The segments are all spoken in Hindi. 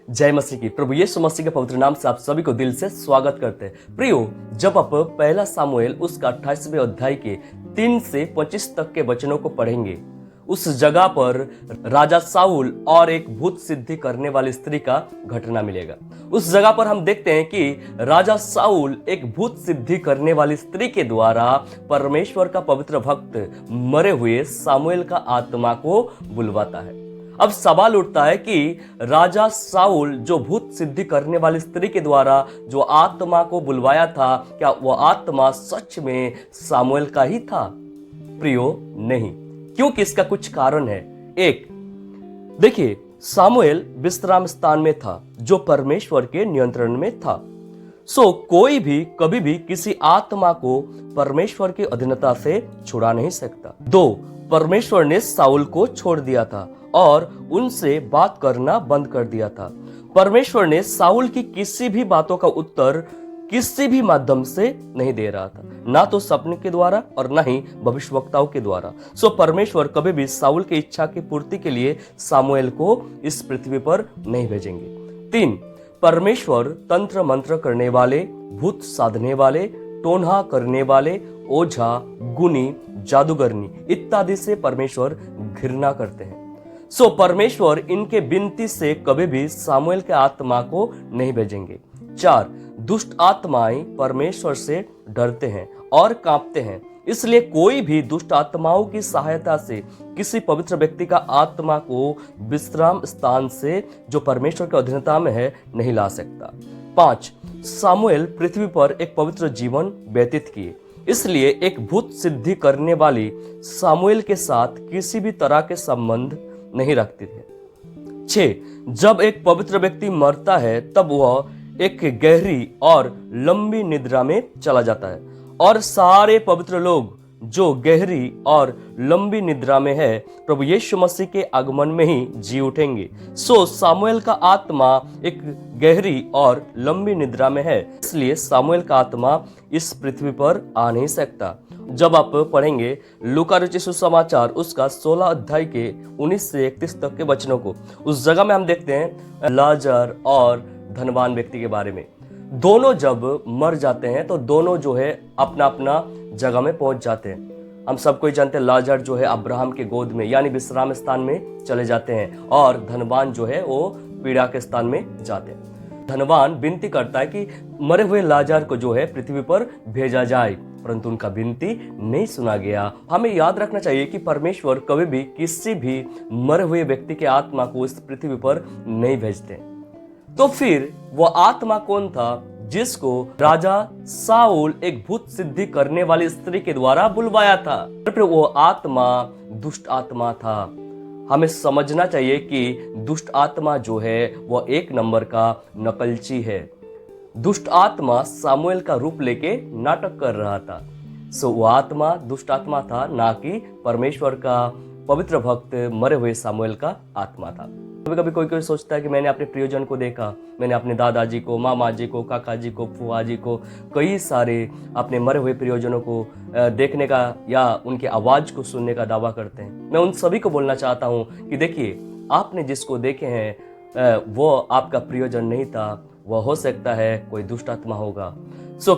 जय मसीह की। प्रभु यीशु मसीह के पवित्र नाम से आप सभी को दिल से स्वागत करते हैं। प्रियो, जब आप पहला सामुएल उसका 28वें अध्याय के 3 से 25 तक के वचनों को पढ़ेंगे, उस जगह पर राजा साउल और एक भूत सिद्धि करने वाली स्त्री का घटना मिलेगा। उस जगह पर हम देखते हैं कि राजा साउल एक भूत सिद्धि करने वाली स्त्री के द्वारा परमेश्वर का पवित्र भक्त मरे हुए सामुएल का आत्मा को बुलवाता है। अब सवाल उठता है कि राजा साउल जो भूत सिद्धि करने वाली स्त्री के द्वारा जो आत्मा को बुलवाया था, क्या वह आत्मा सच में सामुएल का ही था? प्रियो, नहीं, क्योंकि इसका कुछ कारण है। एक, देखिए, सामुएल विश्राम स्थान में था जो परमेश्वर के नियंत्रण में था। कोई भी कभी भी किसी आत्मा को परमेश्वर की अधीनता से छुड़ा नहीं सकता। 2, परमेश्वर ने साउल को छोड़ दिया था और उनसे बात करना बंद कर दिया था। परमेश्वर ने साउल की किसी भी बातों का उत्तर किसी भी माध्यम से नहीं दे रहा था, ना तो सपने के द्वारा और ना ही भविष्यवक्ताओं के द्वारा। परमेश्वर कभी भी साउल की इच्छा की पूर्ति के लिए सामुएल को इस पृथ्वी पर नहीं भेजेंगे। 3, परमेश्वर तंत्र मंत्र करने वाले, भूत साधने वाले, टोन्हा करने वाले, ओझा, गुनी, जादूगरनी इत्यादि से परमेश्वर घृणा करते हैं। परमेश्वर इनके विनती से कभी भी सामुएल के आत्मा को नहीं भेजेंगे। 4, दुष्ट आत्माएं परमेश्वर से डरते हैं और कांपते हैं, इसलिए कोई भी दुष्ट आत्माओं की सहायता से किसी पवित्र व्यक्ति का आत्मा को विश्राम स्थान से जो परमेश्वर की अधीनता में है नहीं ला सकता। 5, सामुएल पृथ्वी पर एक पवित्र जीवन व्यतीत किए, इसलिए एक भूत सिद्धि करने वाली सामुएल के साथ किसी भी तरह के संबंध नहीं रखते थे। 6, जब एक पवित्र व्यक्ति मरता है तब वह एक गहरी और लंबी निद्रा में चला जाता है और सारे पवित्र लोग जो गहरी और लंबी निद्रा में है प्रभु यीशु मसीह के आगमन में ही जी उठेंगे। सामुएल का आत्मा एक गहरी और लंबी निद्रा में है, इसलिए सामुएल का आत्मा इस पृथ्वी पर आ नहीं सकता। जब आप पढ़ेंगे लूका रचित सुसमाचार उसका 16 अध्याय के 19 से 31 तक के वचनों को, उस जगह में हम देखते हैं लाजर और धनवान व्यक्ति के बारे में। दोनों जब मर जाते हैं तो दोनों जो है अपना अपना जगह में पहुंच जाते हैं। हम सबको जानते हैं लाजर जो है अब्राहम के गोद में यानी विश्राम स्थान में चले जाते हैं और धनवान जो है वो पीड़ा के स्थान में जाते हैं। धनवान विनती करता है कि मरे हुए लाजर को जो है पृथ्वी पर भेजा जाए, परंतु उनका विनती नहीं सुना गया। हमें याद रखना चाहिए कि परमेश्वर कभी भी किसी भी मरे हुए व्यक्ति के आत्मा को इस पृथ्वी पर नहीं भेजते। तो फिर वो आत्मा कौन था जिसको राजा साउल एक भूत सिद्धि करने वाली स्त्री के द्वारा बुलवाया था? फिर वो आत्मा दुष्ट आत्मा था। हमें समझना चाहिए कि दुष्ट आत्मा जो है वह एक नंबर का नकलची है। दुष्ट आत्मा सामुएल का रूप लेके नाटक कर रहा था। वो आत्मा दुष्ट आत्मा था, ना कि परमेश्वर का पवित्र भक्त मरे हुए सामुएल का आत्मा था। कभी कभी कोई सोचता है कि मैंने अपने प्रियजन को देखा, मैंने अपने दादाजी को, मामा जी को, काका जी को, फुआ जी को, कई सारे अपने मरे हुए प्रियजनों को देखने का या उनके आवाज को सुनने का दावा करते हैं। मैं उन सभी को बोलना चाहता हूं कि देखिए, आपने जिसको देखे हैं वो आपका प्रियजन नहीं था, वह हो सकता है कोई दुष्ट आत्मा होगा।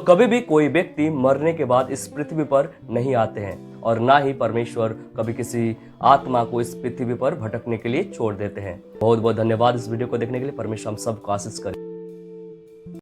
कभी भी कोई व्यक्ति मरने के बाद इस पृथ्वी पर नहीं आते हैं और ना ही परमेश्वर कभी किसी आत्मा को इस पृथ्वी पर भटकने के लिए छोड़ देते हैं। बहुत बहुत धन्यवाद इस वीडियो को देखने के लिए। परमेश्वर हम सबको आशीष करे।